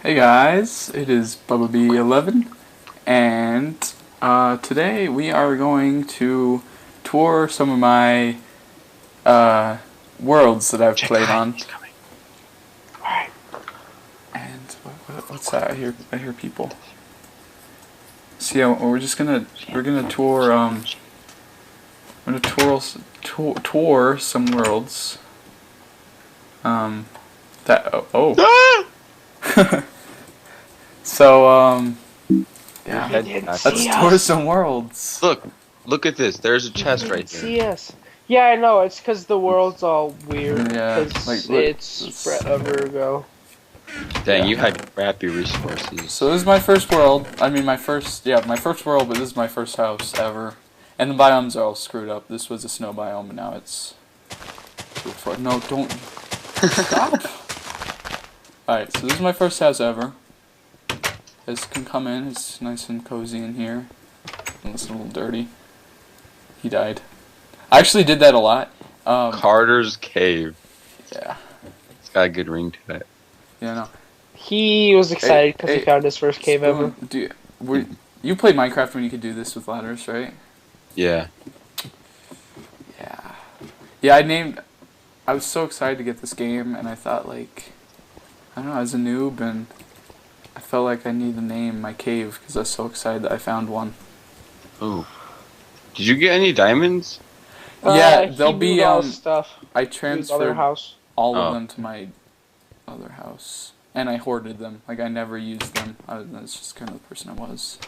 Hey guys, it is Bubba B11, and today we are going to tour some of my worlds that I've played on. He's coming. Alright. And what's that? I hear people. So yeah, we're gonna tour tour some worlds. So yeah, let's tour some worlds. Look at this. There's a chest right there. See us. Yeah, I know. It's because the world's all weird. Yeah, Because look, it's forever ago. Dang, you had crappy resources. So this is my first world. I mean, my first world, but this is my first house ever. And the biomes are all screwed up. This was a snow biome, and now it's... No, don't... Stop! Alright, so this is my first house ever. This can come in. It's nice and cozy in here. It's a little dirty. He died. I actually did that a lot. Carter's Cave. Yeah. It's got a good ring to it. Yeah, no. He was excited because he found his first cave ever. You played Minecraft when you could do this with ladders, right? Yeah. Yeah. Yeah, I was so excited to get this game, and I thought, like... I don't know, as a noob, and... I felt like I needed to name my cave, because I was so excited that I found one. Ooh. Did you get any diamonds? Yeah, they'll be, stuff. I transferred house. all of them to my other house. And I hoarded them. Like, I never used them. That's just kind of the person I was.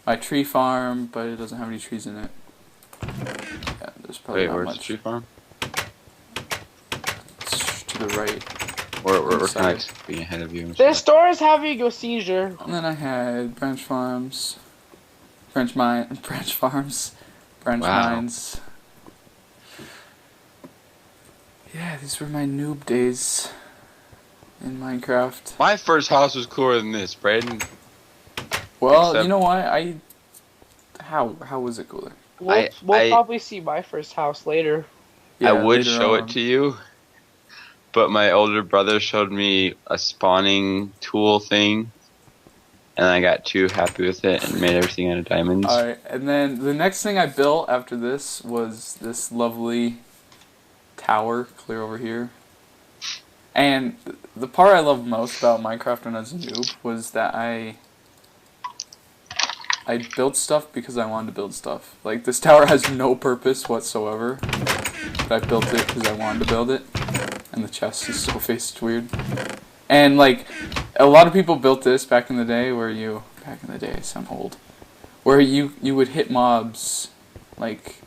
My tree farm, but it doesn't have any trees in it. Yeah, there's probably not where's much. the tree farm? It's to the right. We're kind of being ahead of you. This store is having a seizure. And then I had branch farms. Branch farms. Branch mines. Yeah, these were my noob days in Minecraft. My first house was cooler than this, Brayton. Well, you know what? How was it cooler? We'll probably see my first house later. Yeah, I would show it to you, but my older brother showed me a spawning tool thing, and I got too happy with it and made everything out of diamonds. Alright, and then the next thing I built after this was this lovely tower clear over here. And the part I loved most about Minecraft when I was a noob was that I built stuff because I wanted to build stuff. Like, this tower has no purpose whatsoever, but I built it because I wanted to build it. And the chest is still faced weird. And, like, a lot of people built this back in the day back in the day, I sound old, where you would hit mobs like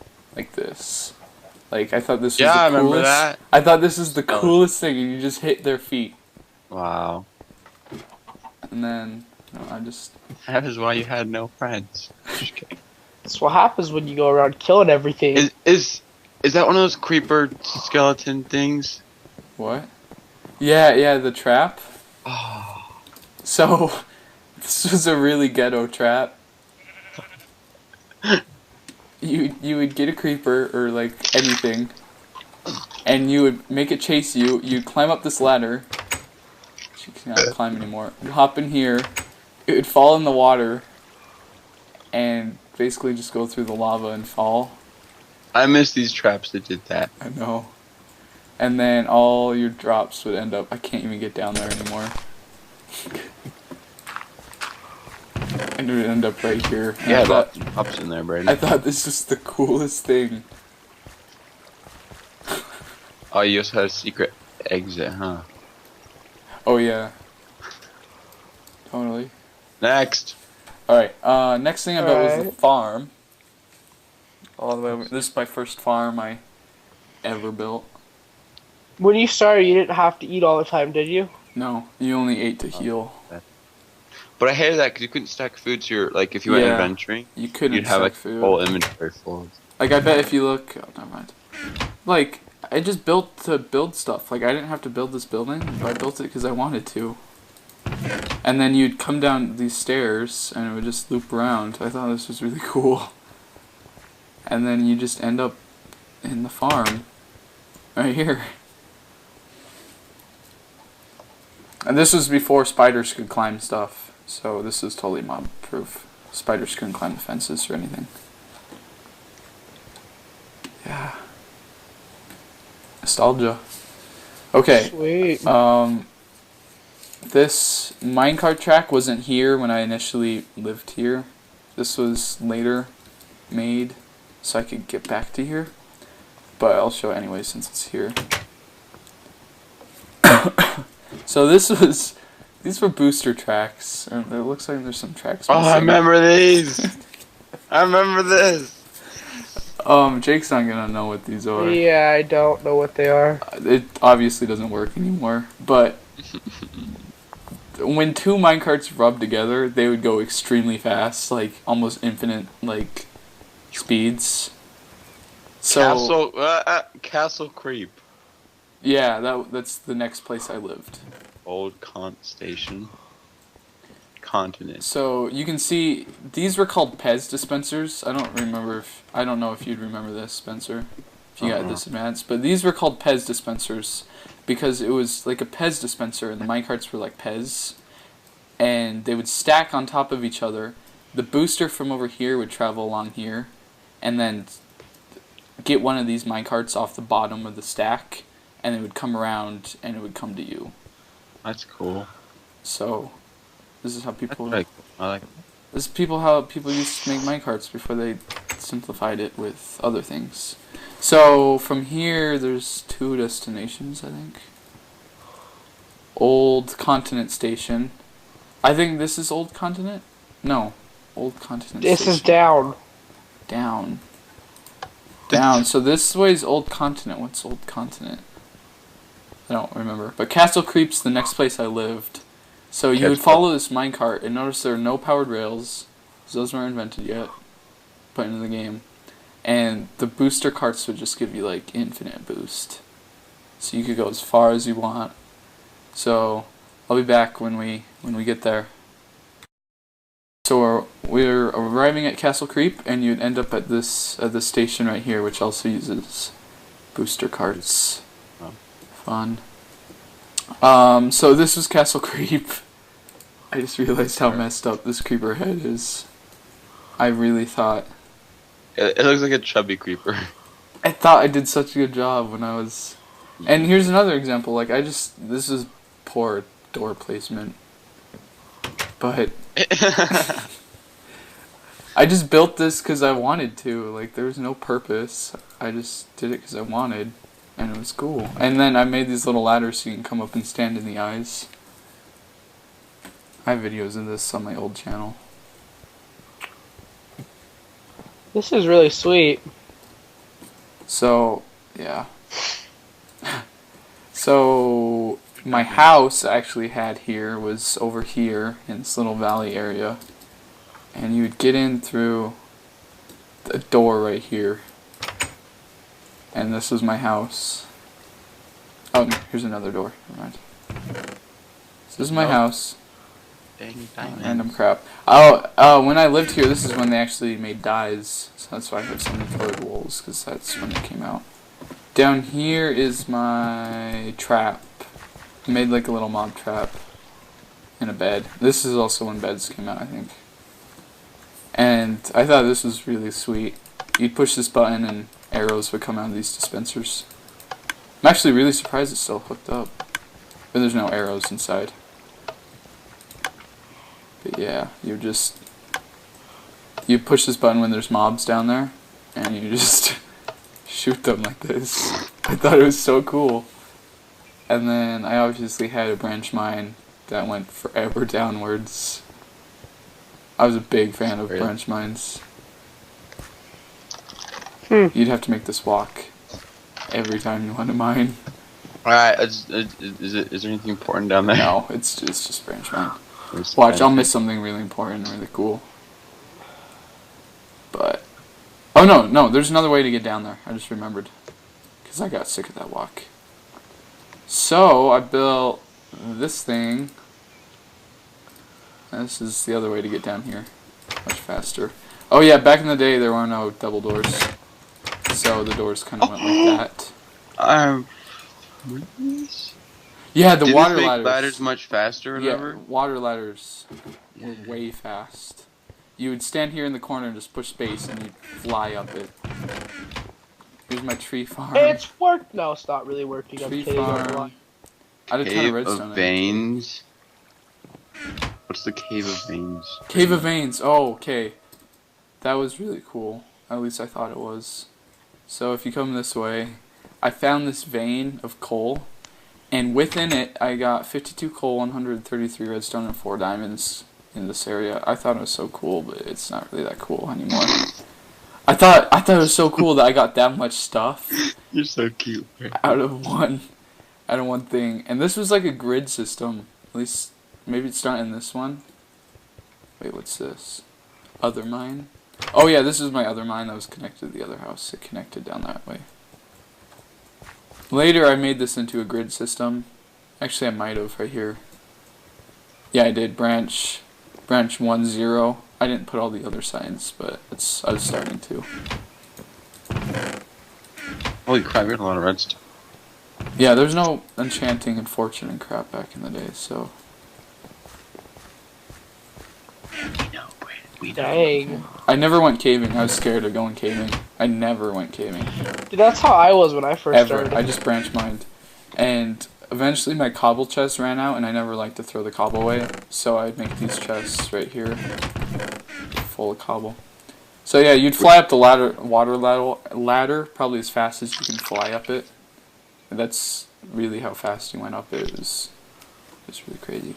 this. Like, I thought this was the coolest. I remember that. I thought this is the coolest thing, and you just hit their feet. Wow. And then, I just... That is why you had no friends. Just kidding. That's what happens when you go around killing everything. Is that one of those creeper skeleton things? What? Yeah, the trap. Oh. So, this was a really ghetto trap. You would get a creeper, or like anything, and you would make it chase you. You'd climb up this ladder. She cannot climb anymore. You'd hop in here. It would fall in the water, and basically just go through the lava and fall. I miss these traps that did that. I know. And then all your drops would end up... I can't even get down there anymore. And it would end up right here. And yeah, that pops in there, Brayden. I thought this was the coolest thing. Oh, you also had a secret exit, huh? Oh, yeah. Totally. Next. Alright, next thing I built was the farm. All the way over. This is my first farm I ever built. When you started, you didn't have to eat all the time, did you? No, you only ate to heal. But I hated that because you couldn't stack food, so you're, like, if you went adventuring, you couldn't you'd have a food. whole inventory full. Like, I bet if you look... Oh, never mind. Like, I just built to build stuff. Like, I didn't have to build this building, but I built it because I wanted to. And then you'd come down these stairs, and it would just loop around. I thought this was really cool. And then you just end up in the farm. Right here. And this was before spiders could climb stuff, so this is totally mob-proof. Spiders couldn't climb the fences or anything. Yeah. Nostalgia. Okay. Sweet. This minecart track wasn't here when I initially lived here. This was later made so I could get back to here. But I'll show it anyway since it's here. So these were booster tracks. It looks like there's some tracks missing. Oh, I remember these. I remember this. Jake's not gonna know what these are. Yeah, I don't know what they are. It obviously doesn't work anymore, but when two minecarts rub together, they would go extremely fast, like almost infinite, like speeds. So Castle Creep. yeah, that's the next place I lived. Old Station. Continent. So you can see these were called Pez dispensers. I don't know if you'd remember this, Spencer, if you got this advanced, but these were called Pez dispensers because it was like a Pez dispenser and the minecarts were like Pez, and they would stack on top of each other. The booster from over here would travel along here, and then get one of these minecarts off the bottom of the stack, and it would come around and it would come to you. That's cool. So this is how people. I like. This is how people used to make minecarts before they simplified it with other things. So from here, there's 2 destinations, I think. Old Continent Station. I think this is Old Continent. No, Old Continent. This Station. is down. Down. So this way is Old Continent. What's Old Continent? I don't remember. But Castle Creep's the next place I lived. So you would follow this minecart and notice there are no powered rails, because those weren't invented yet, put into the game. And the booster carts would just give you like infinite boost. So you could go as far as you want. So I'll be back when we get there. So we're arriving at Castle Creep, and you'd end up at this station right here, which also uses booster carts. Oh. Fun. So this was Castle Creep. I just realized how messed up this creeper head is. I really thought... It looks like a chubby creeper. I thought I did such a good job when I was... And here's another example, like this is poor door placement. But... I just built this because I wanted to, like there was no purpose. I just did it because I wanted, and it was cool. And then I made these little ladders so you can come up and stand in the eyes. I have videos of this on my old channel. This is really sweet. So, yeah. So, my house I actually had here was over here in this little valley area. And you would get in through the door right here. And this was my house. Oh, no, here's another door. Never mind. So this is my house. Random crap. When I lived here, this is when they actually made dyes. So that's why I have so many colored wools, because that's when they came out. Down here is my trap. I made like a little mob trap. And a bed. This is also when beds came out, I think. And I thought this was really sweet. You'd push this button and arrows would come out of these dispensers. I'm actually really surprised it's still hooked up. But there's no arrows inside. But yeah, you push this button when there's mobs down there, and you just shoot them like this. I thought it was so cool. And then I obviously had a branch mine that went forever downwards. I was a big fan of branch mines. You'd have to make this walk every time you want to mine. Alright, is there anything important down there? No, it's just branch mine. Watch, I'll miss something really important and really cool. But... Oh no, there's another way to get down there. I just remembered. Because I got sick of that walk. So, I built this thing. This is the other way to get down here. Much faster. Oh yeah, back in the day there were no double doors. So the doors kind of went like that. Yeah, the Did water this make ladders. ladders much faster or Yeah, whatever? water ladders were way fast. You would stand here in the corner and just push space and you'd fly up it. Here's my tree farm. It's worked. No, it's not really working. I'm Tree kidding. I'm farm. lying. I had a ton of Cave redstone. of Veins. What's the Cave of Veins? Cave of Veins. Oh, okay. That was really cool. At least I thought it was. So if you come this way, I found this vein of coal, and within it I got 52 coal, 133 redstone, and 4 diamonds in this area. I thought it was so cool, but it's not really that cool anymore. I thought it was so cool that I got that much stuff. You're so cute. Out of one thing. And this was like a grid system. At least maybe it's not in this one. Wait, what's this? Other mine? Oh yeah, this is my other mine that was connected to the other house. It connected down that way. Later I made this into a grid system. Actually I might have right here. Yeah, I did. Branch 1, 0. I didn't put all the other signs, but I was starting to. Holy crap, we got a lot of redstone. Yeah, there's no enchanting and fortune and crap back in the day, so. We know. Dang. I never went caving. I was scared of going caving. I never went caving. Dude, that's how I was when I first Ever. started. I just branch mined. And eventually my cobble chest ran out, and I never liked to throw the cobble away. So I'd make these chests right here, full of cobble. So yeah, you'd fly up the water ladder probably as fast as you can fly up it. And that's really how fast you went up it. It was really crazy.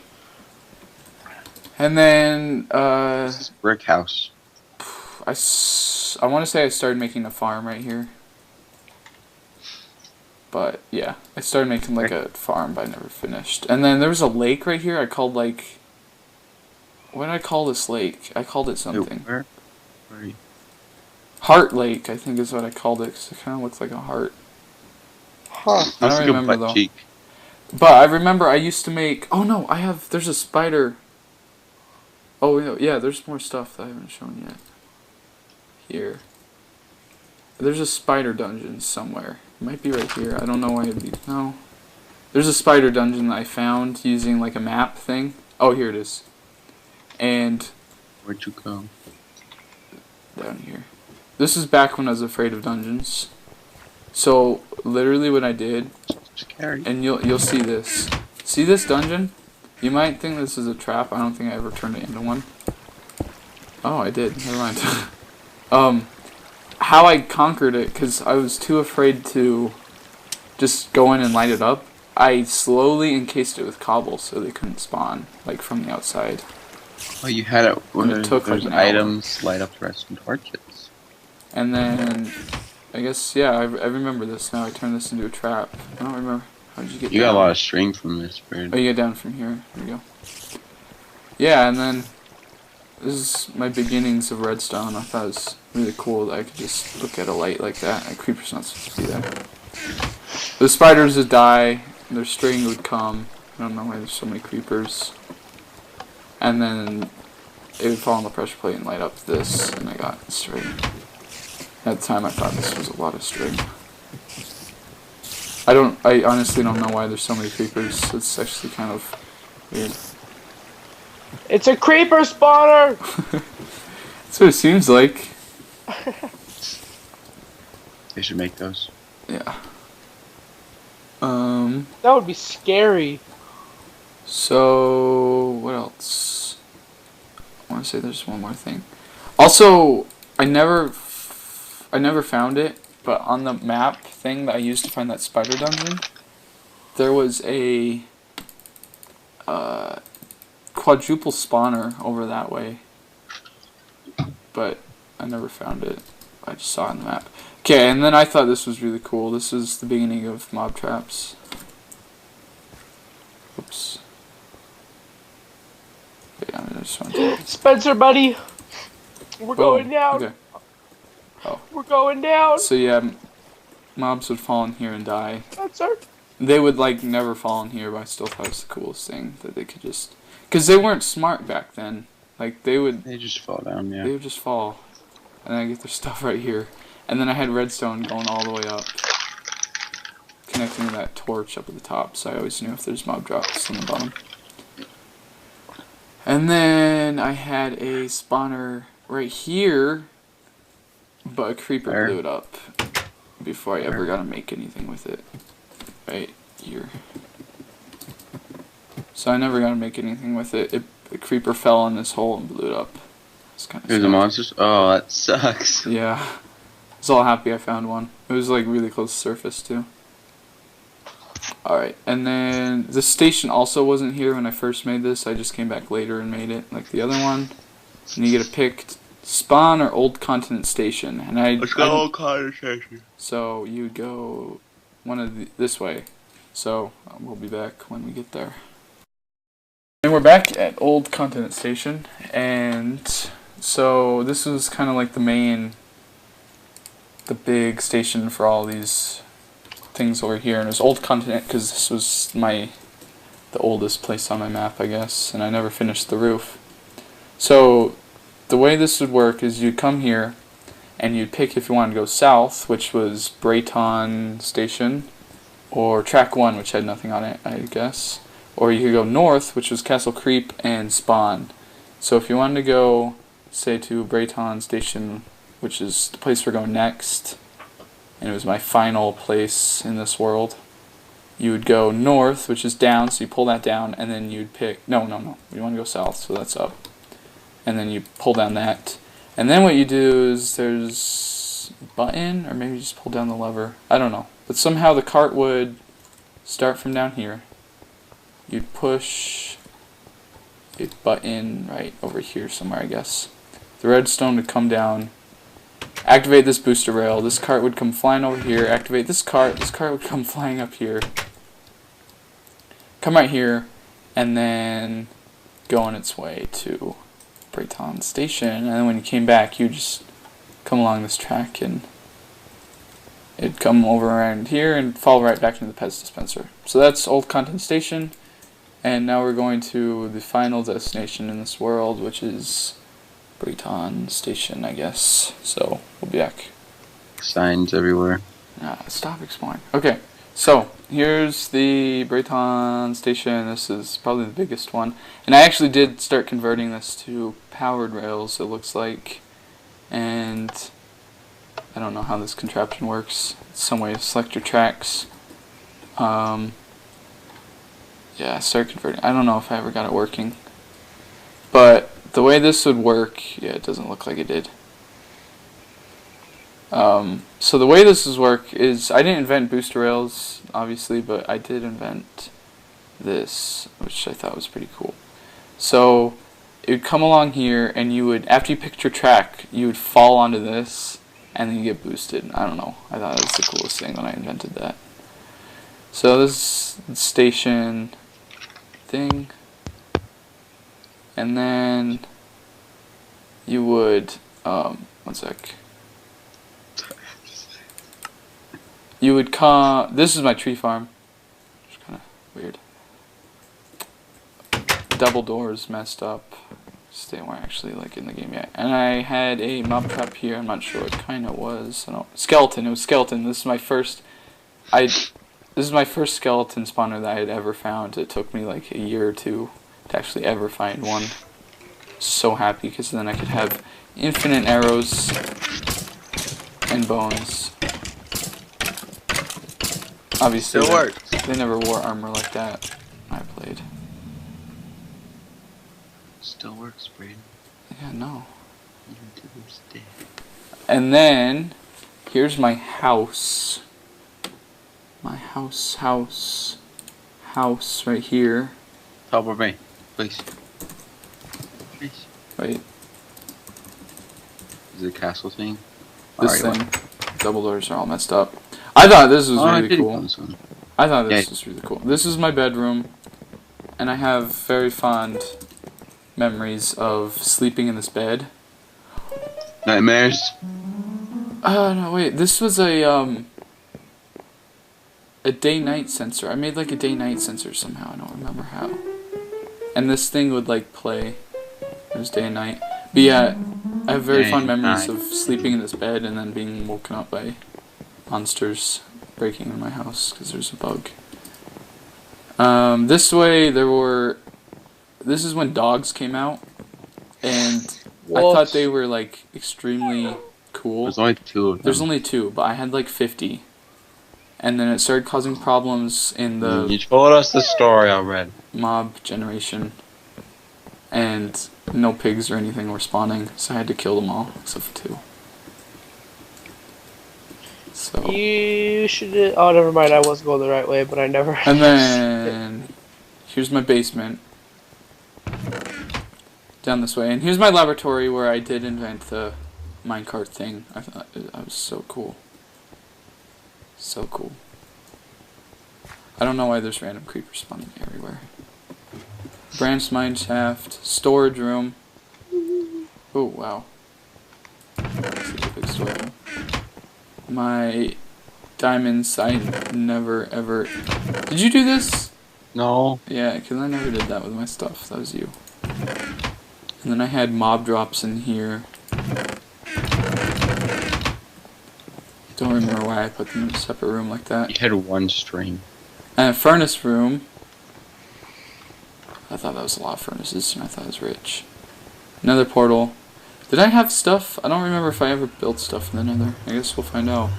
And then This is brick house. I want to say I started making a farm right here. But yeah, I started making like a farm, but I never finished. And then there was a lake right here. I called like, what did I call this lake? I called it something. Where are you? Heart Lake, I think is what I called it, because it kind of looks like a heart. Huh. I don't Looks like a remember butt though. cheek. But I remember I used to make. Oh no, there's a spider. Oh yeah, there's more stuff that I haven't shown yet. Here. There's a spider dungeon somewhere. It might be right here. I don't know why it'd be. No. There's a spider dungeon that I found using like a map thing. Oh, here it is. And Where'd you go? down here. This is back when I was afraid of dungeons. So literally what I did, Scary. and you'll see this. See this dungeon? You might think this is a trap. I don't think I ever turned it into one. Oh, I did. Never mind. How I conquered it, because I was too afraid to just go in and light it up. I slowly encased it with cobble so they couldn't spawn, like from the outside. Oh, you had it when And it took, there's like, an hour. items, light up the rest and torches. And then, I guess, yeah, I remember this now. I turned this into a trap. I don't remember. How did you get You down? got a lot of string from this bird. Oh, you get down from here. There you go. Yeah, and then this is my beginnings of redstone. I thought it was really cool that I could just look at a light like that. A creeper's not supposed to be there. The spiders would die. Their string would come. I don't know why there's so many creepers. And then it would fall on the pressure plate and light up this, and I got string. At the time, I thought this was a lot of string. I honestly don't know why there's so many creepers. It's actually kind of weird. It's a creeper spawner! That's what it seems like. They should make those. Yeah. That would be scary. So what else? I want to say there's one more thing. Also, I never found it, but on the map thing that I used to find that spider dungeon, there was a quadruple spawner over that way, but I never found it. I just saw it on the map. Okay, and then I thought this was really cool. This is the beginning of mob traps. Oops. Yeah, I just wanted to... Spencer, buddy! We're going Boom. down! Okay. Oh. We're going down! So yeah, mobs would fall in here and die. Spencer! They would like never fall in here, but I still thought it was the coolest thing that they could just... Because they weren't smart back then. Like they just fall down, yeah. They would just fall. And then I get their stuff right here. And then I had redstone going all the way up. connecting to that torch up at the top, so I always knew if there's mob drops on the bottom. And then I had a spawner right here, but a creeper blew it up before I ever got to make anything with it. Right here. So I never got to make anything with it. The creeper fell in this hole and blew it up. It's kind of. There's a monster. Oh, that sucks. Yeah. I was all happy I found one. It was like really close to surface too. Alright, and then the station also wasn't here when I first made this. I just came back later and made it like the other one. And you get to pick spawn or old continent station. And Let's go old continent station. So you would go this way. So we'll be back when we get there. And we're back at Old Continent Station, and so this was kind of like the big station for all these things over here, and it was Old Continent because this was the oldest place on my map, I guess, and I never finished the roof. So the way this would work is you'd come here, and you'd pick if you wanted to go south, which was Brayton Station, or Track 1, which had nothing on it, I guess. Or you could go north, which was Castle Creep and Spawn. So if you wanted to go, say, to Brayton Station, which is the place we're going next, and it was my final place in this world, you would go north, which is down, so you pull that down, and then you'd pick... No. You want to go south, so that's up. And then you pull down that. And then what you do is there's a button, or maybe you just pull down the lever. I don't know. But somehow the cart would start from down here. You'd push a button right over here somewhere, I guess. The redstone would come down, activate this booster rail, this cart would come flying over here, activate this cart would come flying up here, come right here, and then go on its way to Brayton Station. And then when you came back, you just come along this track and it'd come over around here and fall right back into the Pez dispenser. So that's Old Continent Station. And now we're going to the final destination in this world, which is Brayton Station, I guess. So, we'll be back. Signs everywhere. Stop exploring. Okay, so, here's the Brayton Station. This is probably the biggest one. And I actually did start converting this to powered rails, it looks like. And I don't know how this contraption works. It's some way to select your tracks. Yeah, start converting. I don't know if I ever got it working. But the way this would work, yeah, it doesn't look like it did. So the way this would work is, I didn't invent booster rails, obviously, but I did invent this, which I thought was pretty cool. So it would come along here, and you would, after you picked your track, you would fall onto this, and then you get boosted. I don't know. I thought that was the coolest thing when I invented that. So this station thing, and then you would one sec. You would come. This is my tree farm. It's kind of weird. Double doors messed up. They weren't actually like in the game yet. And I had a mob trap here. I'm not sure what kind it was. I don't. Skeleton. It was skeleton. This is my first. This is my first skeleton spawner that I had ever found. It took me like a year or two to actually ever find one. So happy because then I could have infinite arrows and bones. Obviously, Still works. They never wore armor like that when I played. Still works, Brayden. Yeah, no. Even to this day. And then here's my house. My house right here. Help with me, please. Please. Wait. Is it a castle thing? This thing. Double doors are all messed up. I thought this was really cool. I thought this was really cool. This is my bedroom, and I have very fond memories of sleeping in this bed. Nightmares? No, wait. This was a day-night sensor. I made like a day-night sensor somehow. I don't remember how. And this thing would like play. It was day and night. But yeah, I have very fond memories of sleeping in this bed and then being woken up by monsters breaking in my house because there's a bug. This way there were. This is when dogs came out, and I thought they were like extremely cool. There's only 2 of them. There's only 2, but I had like 50. And then it started causing problems in the... You told us the story already. Mob generation. And no pigs or anything were spawning, so I had to kill them all, except for 2. So... You should... Oh, never mind, I was going the right way, but I never... And then... Here's my basement. Down this way. And here's my laboratory where I did invent the minecart thing. I thought that was so cool. So cool. I don't know why there's random creepers spawning everywhere. Branch mine shaft, storage room. Oh wow. That's such a big storage room. My diamonds, I never ever... Did you do this? No. Yeah, because I never did that with my stuff. That was you. And then I had mob drops in here. Don't remember why I put them in a separate room like that. You had 1 string. And a furnace room. I thought that was a lot of furnaces, and I thought it was rich. Another portal. Did I have stuff? I don't remember if I ever built stuff in the nether. I guess we'll find out.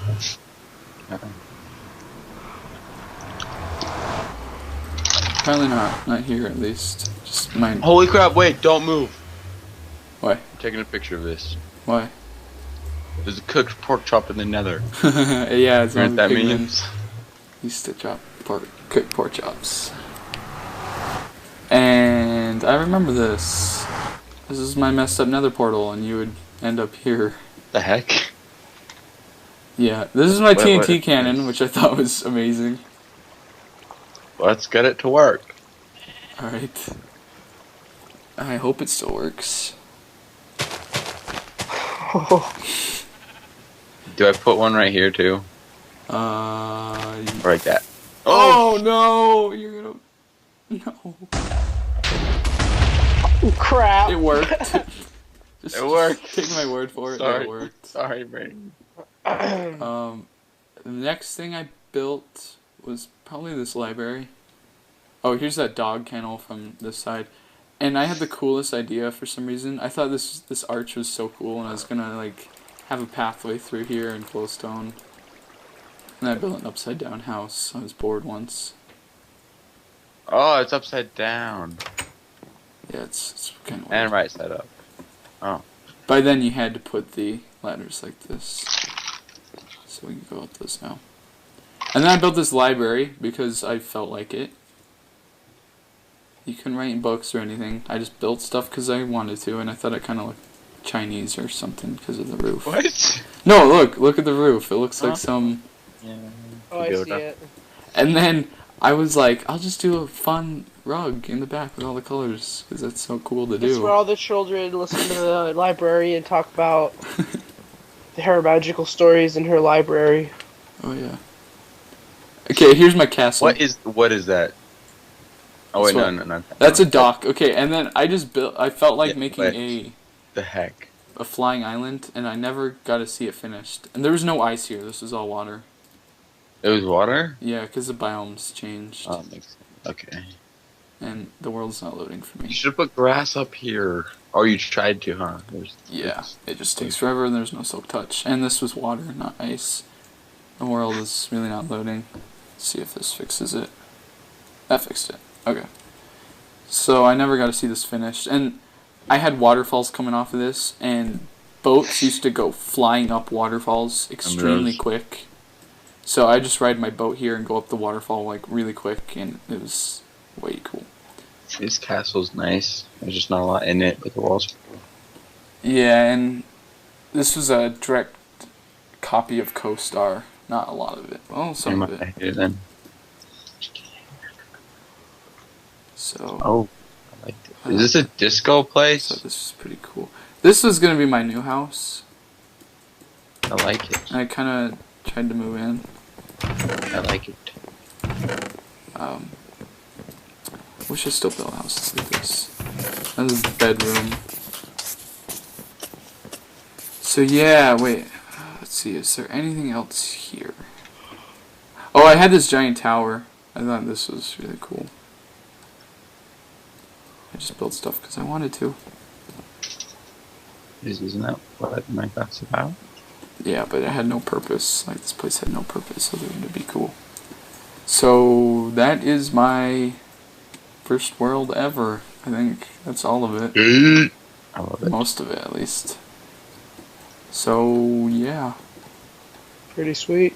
Probably not. Not here, at least. Just mine. Holy crap, wait, don't move. Why? I'm taking a picture of this. Why? There's a cooked pork chop in the nether. Yeah, it's You know all what that pigmen. means? Used to chop cook pork chops. And I remember this. This is my messed up nether portal, and you would end up here. The heck? Yeah, this is my TNT what? cannon, which I thought was amazing. Let's get it to work. Alright. I hope it still works. Do I put one right here too? Like that. Oh no! You're gonna... No. Oh, crap. It worked. It worked. Take my word for it. Sorry. It worked. Sorry, Brayton. The next thing I built was probably this library. Oh, here's that dog kennel from this side. And I had the coolest idea for some reason. I thought this arch was so cool, and I was gonna like have a pathway through here in glowstone. And I built an upside down house. I was bored once. Oh, it's upside down. Yeah, it's kind of And right side up. Oh. By then you had to put the ladders like this. So we can go up this now. And then I built this library because I felt like it. You couldn't write in books or anything. I just built stuff because I wanted to, and I thought it kind of looked Chinese or something because of the roof. What? No, look at the roof. It looks like some... Yeah. Oh, I see it. And then I was like, I'll just do a fun rug in the back with all the colors because that's so cool to It's do. where all the children listen to the library and talk about her magical stories in her library. Oh yeah. Okay, here's my castle. What is that? Oh wait, So, no. That's a dock. Okay, and then I just built. I felt like making wait. The heck? a flying island, and I never got to see it finished. And there was no ice here. This was all water. It was water? Yeah, because the biomes changed, Oh, makes sense. Okay. and the world's not loading for You me. should have put grass up here. Or you tried to, huh? Yeah, it just takes forever, and there's no silk touch. And this was water, not ice. The world is really not loading. Let's see if this fixes it. That fixed it. Okay. So I never got to see this finished, and I had waterfalls coming off of this, and boats used to go flying up waterfalls extremely quick. So I just ride my boat here and go up the waterfall like really quick, and it was way cool. This castle's nice. There's just not a lot in it, but the walls are cool. Yeah, and this was a direct copy of Co-Star. Not a lot of it. Well, some of it. Here then. So. Oh, I like this. Is this a disco place? So this is pretty cool. This was gonna be my new house. I like it. I kind of tried to move in. I like it. Wish I still built houses like this. That is a bedroom. So yeah, wait. Let's see. Is there anything else here? Oh, I had this giant tower. I thought this was really cool. I just built stuff because I wanted to. Isn't that what Minecraft's about? Yeah, but it had no purpose. Like, this place had no purpose other than to be cool. So, that is my first world ever. I think that's all of it. I love it. Most of it, at least. So, yeah. Pretty sweet.